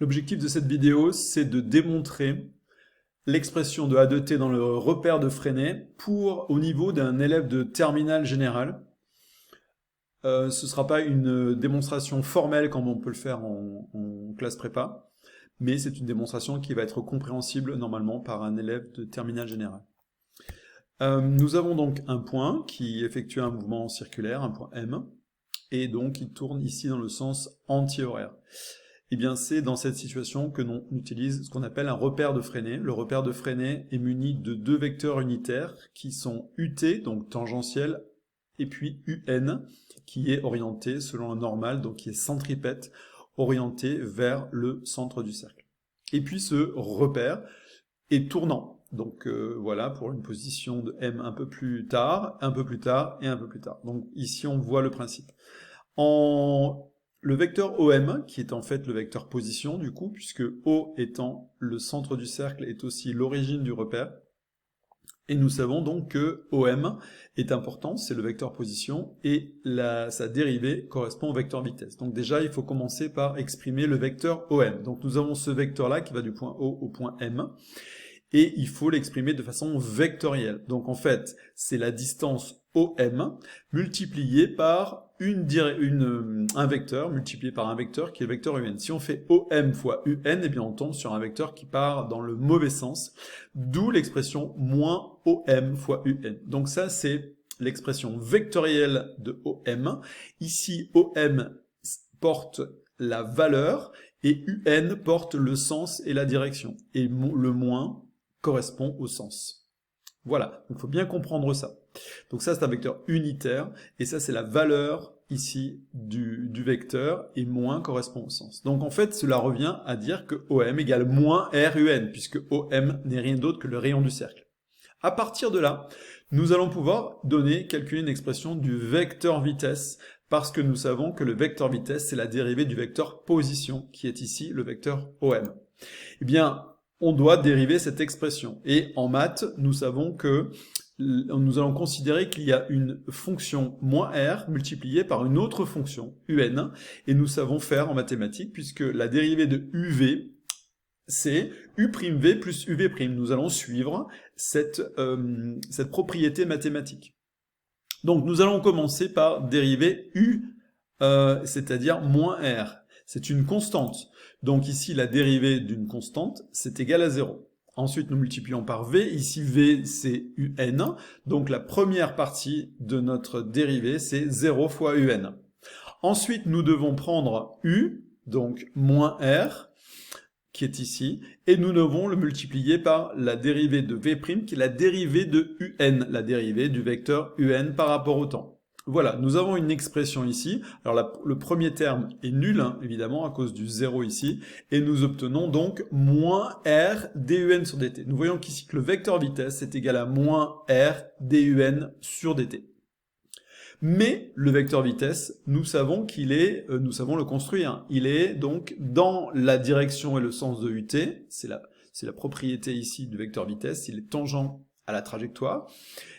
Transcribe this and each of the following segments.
L'objectif de cette vidéo, c'est de démontrer l'expression de A de t dans le repère de Freinet au niveau d'un élève de terminale générale. Ce ne sera pas une démonstration formelle comme on peut le faire en classe prépa, mais c'est une démonstration qui va être compréhensible normalement par un élève de terminale générale. Nous avons donc un point qui effectue un mouvement circulaire, un point M, et donc il tourne ici dans le sens anti-horaire. Et bien c'est dans cette situation que l'on utilise ce qu'on appelle un repère de Freinet. Le repère de Freinet est muni de deux vecteurs unitaires qui sont UT, donc tangentiel, et puis UN, qui est orienté selon la normale, donc qui est centripète, orienté vers le centre du cercle. Et puis ce repère est tournant. Donc voilà, pour une position de M un peu plus tard et un peu plus tard. Donc ici on voit le principe. Le vecteur OM, qui est en fait le vecteur position du coup, puisque O étant le centre du cercle est aussi l'origine du repère, et nous savons donc que OM est important, c'est le vecteur position, et sa dérivée correspond au vecteur vitesse. Donc déjà, il faut commencer par exprimer le vecteur OM. Donc nous avons ce vecteur-là qui va du point O au point M, et il faut l'exprimer de façon vectorielle. Donc en fait, c'est la distance OM multipliée par un vecteur multiplié par un vecteur qui est le vecteur UN. Si on fait OM fois UN, eh bien on tombe sur un vecteur qui part dans le mauvais sens, d'où l'expression moins OM fois UN. Donc ça, c'est l'expression vectorielle de OM. Ici, OM porte la valeur et UN porte le sens et la direction. Et le moins correspond au sens. Voilà, donc il faut bien comprendre ça. Donc ça, c'est un vecteur unitaire, et ça, c'est la valeur ici du vecteur, et moins correspond au sens. Donc en fait, cela revient à dire que OM égale moins RUN, puisque OM n'est rien d'autre que le rayon du cercle. À partir de là, nous allons pouvoir calculer une expression du vecteur vitesse, parce que nous savons que le vecteur vitesse, c'est la dérivée du vecteur position, qui est ici le vecteur OM. Eh bien, on doit dériver cette expression. Et en maths, nous savons que nous allons considérer qu'il y a une fonction moins r multipliée par une autre fonction, un, et nous savons faire en mathématiques, puisque la dérivée de uv, c'est u'v plus uv'. Nous allons suivre cette propriété mathématique. Donc nous allons commencer par dériver u, c'est-à-dire moins r. C'est une constante. Donc ici, la dérivée d'une constante, c'est égal à 0. Ensuite, nous multiplions par v. Ici, v, c'est un. Donc la première partie de notre dérivée, c'est 0 fois un. Ensuite, nous devons prendre u, donc moins r, qui est ici, et nous devons le multiplier par la dérivée de v', qui est la dérivée de un, la dérivée du vecteur un par rapport au temps. Voilà, nous avons une expression ici. Alors le premier terme est nul, hein, évidemment, à cause du 0 ici, et nous obtenons donc moins r dun sur dt. Nous voyons qu'ici que le vecteur vitesse est égal à moins r dun sur dt. Mais le vecteur vitesse, nous savons nous savons le construire. Il est donc dans la direction et le sens de ut, c'est la propriété ici du vecteur vitesse, il est tangent à la trajectoire,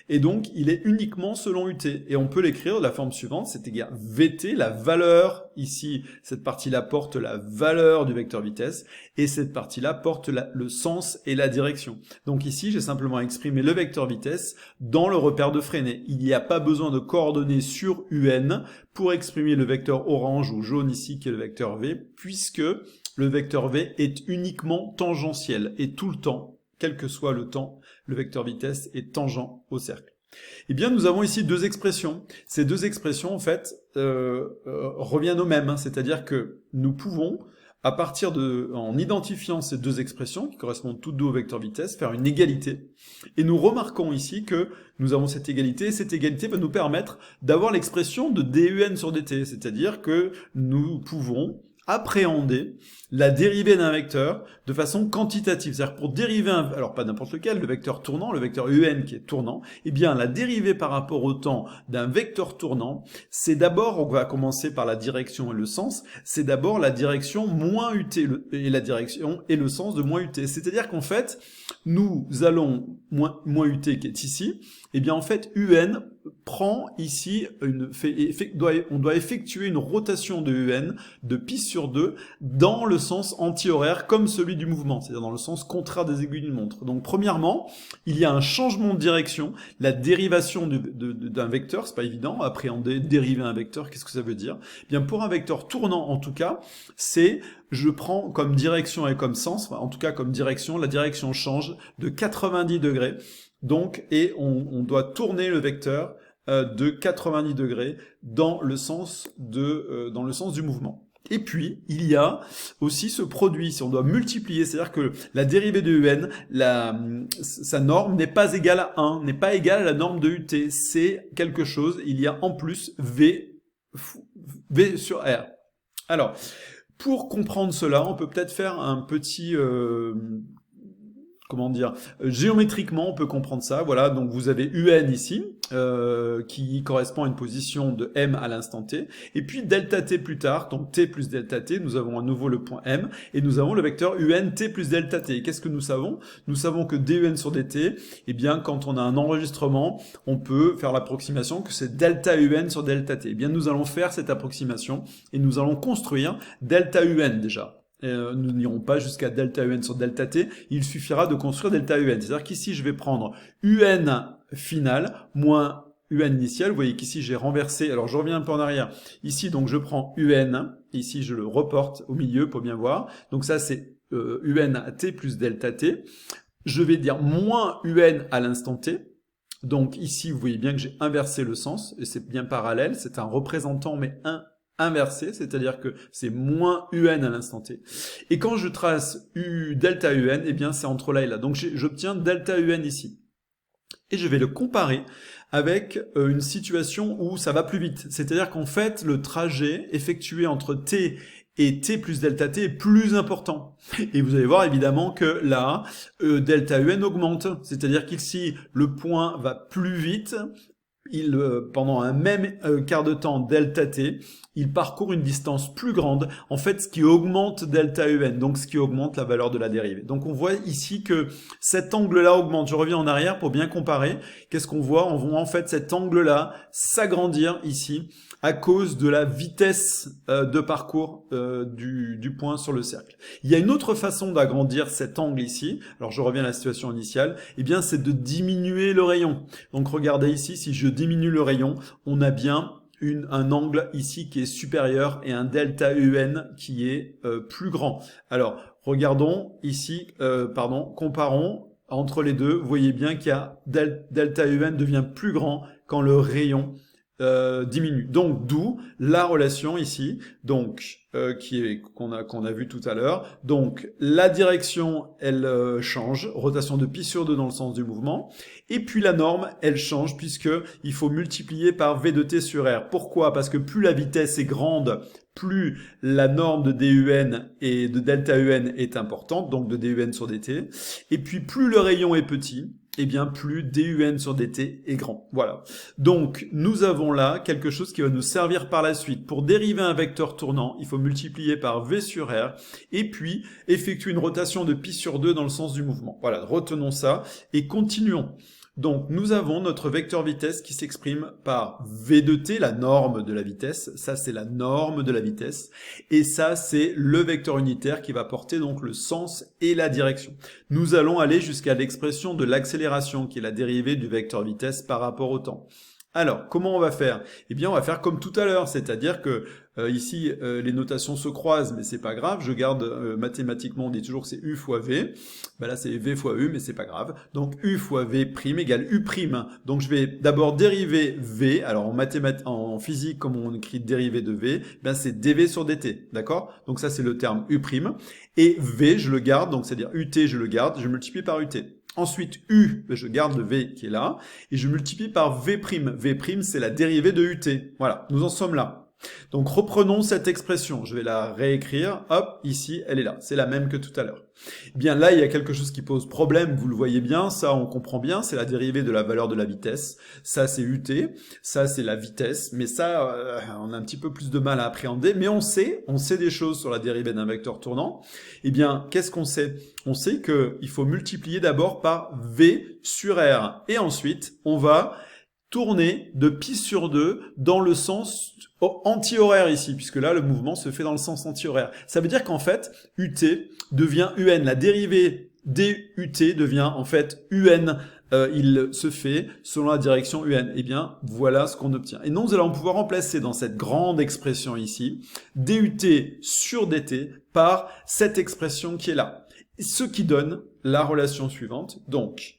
et donc il est uniquement selon ut, et on peut l'écrire de la forme suivante, c'est égal à vt, la valeur, ici, cette partie-là porte la valeur du vecteur vitesse, et cette partie-là porte le sens et la direction. Donc ici, j'ai simplement exprimé le vecteur vitesse dans le repère de Freinet. Il n'y a pas besoin de coordonnées sur un pour exprimer le vecteur orange ou jaune ici, qui est le vecteur v, puisque le vecteur v est uniquement tangentiel, et tout le temps, quel que soit le temps, le vecteur vitesse est tangent au cercle. Eh bien, nous avons ici deux expressions. Ces deux expressions, en fait, reviennent aux mêmes, hein, c'est-à-dire que nous pouvons, en identifiant ces deux expressions, qui correspondent toutes deux au vecteur vitesse, faire une égalité. Et nous remarquons ici que nous avons cette égalité, et cette égalité va nous permettre d'avoir l'expression de dun sur dt, c'est-à-dire que nous pouvons appréhender la dérivée d'un vecteur de façon quantitative. C'est-à-dire pour dériver alors pas n'importe lequel, le vecteur tournant, le vecteur un qui est tournant, eh bien la dérivée par rapport au temps d'un vecteur tournant, c'est d'abord, on va commencer par la direction et le sens, c'est d'abord la direction moins ut, et la direction et le sens de moins ut. C'est-à-dire qu'en fait, nous allons, moins ut qui est ici, eh bien en fait un prend ici, on doit effectuer une rotation de UN de pi sur 2 dans le sens anti-horaire comme celui du mouvement, c'est-à-dire dans le sens contraire des aiguilles d'une montre. Donc premièrement, il y a un changement de direction, la dérivation d'un vecteur, c'est pas évident, appréhender, dériver un vecteur, qu'est-ce que ça veut dire? Eh bien pour un vecteur tournant en tout cas, c'est je prends comme direction et comme sens, en tout cas comme direction, la direction change de 90 degrés. Donc, et on doit tourner le vecteur de 90 degrés dans le sens du mouvement. Et puis, il y a aussi ce produit, si on doit multiplier, c'est-à-dire que la dérivée de UN, sa norme n'est pas égale à 1, n'est pas égale à la norme de UT, c'est quelque chose, il y a en plus V sur R. Alors, pour comprendre cela, on peut peut-être faire un petit... comment dire, géométriquement on peut comprendre ça, voilà, donc vous avez UN ici, qui correspond à une position de M à l'instant T, et puis delta T plus tard, donc T plus delta T, nous avons à nouveau le point M, et nous avons le vecteur UN T plus delta T. Et qu'est-ce que nous savons? Nous savons que DUN sur DT, eh bien quand on a un enregistrement, on peut faire l'approximation que c'est delta UN sur delta T. Eh bien nous allons faire cette approximation, et nous allons construire delta UN déjà. Nous n'irons pas jusqu'à delta UN sur delta T, il suffira de construire delta UN. C'est-à-dire qu'ici, je vais prendre UN final moins UN initial. Vous voyez qu'ici, j'ai renversé. Alors, je reviens un peu en arrière. Ici, donc, je prends UN. Ici, je le reporte au milieu pour bien voir. Donc, ça, c'est UN T plus delta T. Je vais dire moins UN à l'instant T. Donc, ici, vous voyez bien que j'ai inversé le sens. Et c'est bien parallèle. C'est un représentant, mais inversé, c'est-à-dire que c'est moins UN à l'instant T. Et quand je trace delta UN, eh bien c'est entre là et là. Donc j'obtiens delta UN ici. Et je vais le comparer avec une situation où ça va plus vite. C'est-à-dire qu'en fait, le trajet effectué entre T et T plus delta T est plus important. Et vous allez voir évidemment que là, delta UN augmente. C'est-à-dire qu'ici, le point va plus vite. Pendant un même quart de temps delta t, il parcourt une distance plus grande, en fait ce qui augmente delta UN, donc ce qui augmente la valeur de la dérivée. Donc on voit ici que cet angle-là augmente. Je reviens en arrière pour bien comparer. Qu'est-ce qu'on voit? On voit en fait cet angle-là s'agrandir ici à cause de la vitesse de parcours du point sur le cercle. Il y a une autre façon d'agrandir cet angle ici, alors je reviens à la situation initiale, eh bien c'est de diminuer le rayon. Donc regardez ici, si je diminue le rayon, on a bien un angle ici qui est supérieur et un delta UN qui est plus grand. Alors regardons ici, comparons entre les deux, vous voyez bien qu'il y a delta UN devient plus grand quand le rayon diminue. Donc d'où la relation ici, donc qu'on a vu tout à l'heure. Donc la direction elle change, rotation de pi sur 2 dans le sens du mouvement, et puis la norme elle change puisque il faut multiplier par V de t sur R. Pourquoi? Parce que plus la vitesse est grande, plus la norme de DUN et de delta UN est importante, donc de DUN sur DT, et puis plus le rayon est petit, eh bien plus DUN sur DT est grand. Voilà. Donc nous avons là quelque chose qui va nous servir par la suite. Pour dériver un vecteur tournant, il faut multiplier par V sur R et puis effectuer une rotation de pi sur 2 dans le sens du mouvement. Voilà, retenons ça et continuons. Donc nous avons notre vecteur vitesse qui s'exprime par V de t, la norme de la vitesse. Ça c'est la norme de la vitesse. Et ça c'est le vecteur unitaire qui va porter donc le sens et la direction. Nous allons aller jusqu'à l'expression de l'accélération qui est la dérivée du vecteur vitesse par rapport au temps. Alors, comment on va faire? Eh bien, on va faire comme tout à l'heure, c'est-à-dire que ici, les notations se croisent, mais c'est pas grave. Je garde mathématiquement, on dit toujours que c'est U fois V. Ben là, c'est V fois U, mais c'est pas grave. Donc, U fois V' égale U'. Donc, je vais d'abord dériver V. Alors, en physique, comme on écrit dérivée de V, ben c'est dV sur dt, d'accord? Donc, ça, c'est le terme U'. Et V, je le garde, donc c'est-à-dire UT, je le garde, je multiplie par UT. Ensuite, U, je garde le V qui est là, et je multiplie par V'. V', c'est la dérivée de UT. Voilà, nous en sommes là. Donc reprenons cette expression, je vais la réécrire, hop, ici, elle est là, c'est la même que tout à l'heure. Bien là, il y a quelque chose qui pose problème, vous le voyez bien, ça on comprend bien, c'est la dérivée de la valeur de la vitesse, ça c'est UT, ça c'est la vitesse, mais ça, on a un petit peu plus de mal à appréhender, mais on sait des choses sur la dérivée d'un vecteur tournant. Eh bien, qu'est-ce qu'on sait? On sait qu'il faut multiplier d'abord par V sur R, et ensuite, on va tourner de pi sur 2 dans le sens anti-horaire ici, puisque là, le mouvement se fait dans le sens anti-horaire. Ça veut dire qu'en fait, ut devient un. La dérivée dut devient en fait un. Il se fait selon la direction un. Eh bien, voilà ce qu'on obtient. Et donc, nous allons pouvoir remplacer dans cette grande expression ici, dut sur dt par cette expression qui est là. Ce qui donne la relation suivante. Donc,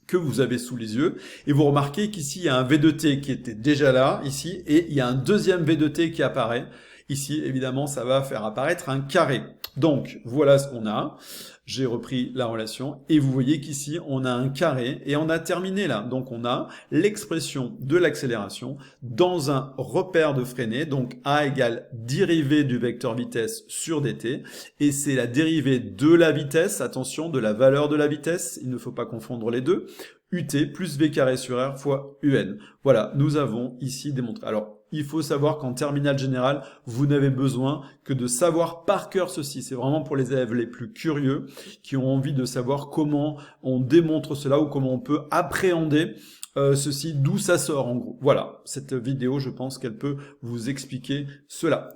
que vous avez sous les yeux, et vous remarquez qu'ici il y a un V de t qui était déjà là, ici, et il y a un deuxième V de t qui apparaît. Ici, évidemment, ça va faire apparaître un carré. Donc, voilà ce qu'on a. J'ai repris la relation, et vous voyez qu'ici, on a un carré, et on a terminé là. Donc, on a l'expression de l'accélération dans un repère de freinée, donc a égale dérivée du vecteur vitesse sur dt, et c'est la dérivée de la vitesse, attention, de la valeur de la vitesse, il ne faut pas confondre les deux, ut plus v carré sur r fois un. Voilà, nous avons ici démontré. Alors, il faut savoir qu'en terminale générale, vous n'avez besoin que de savoir par cœur ceci. C'est vraiment pour les élèves les plus curieux qui ont envie de savoir comment on démontre cela ou comment on peut appréhender ceci, d'où ça sort en gros. Voilà, cette vidéo, je pense qu'elle peut vous expliquer cela.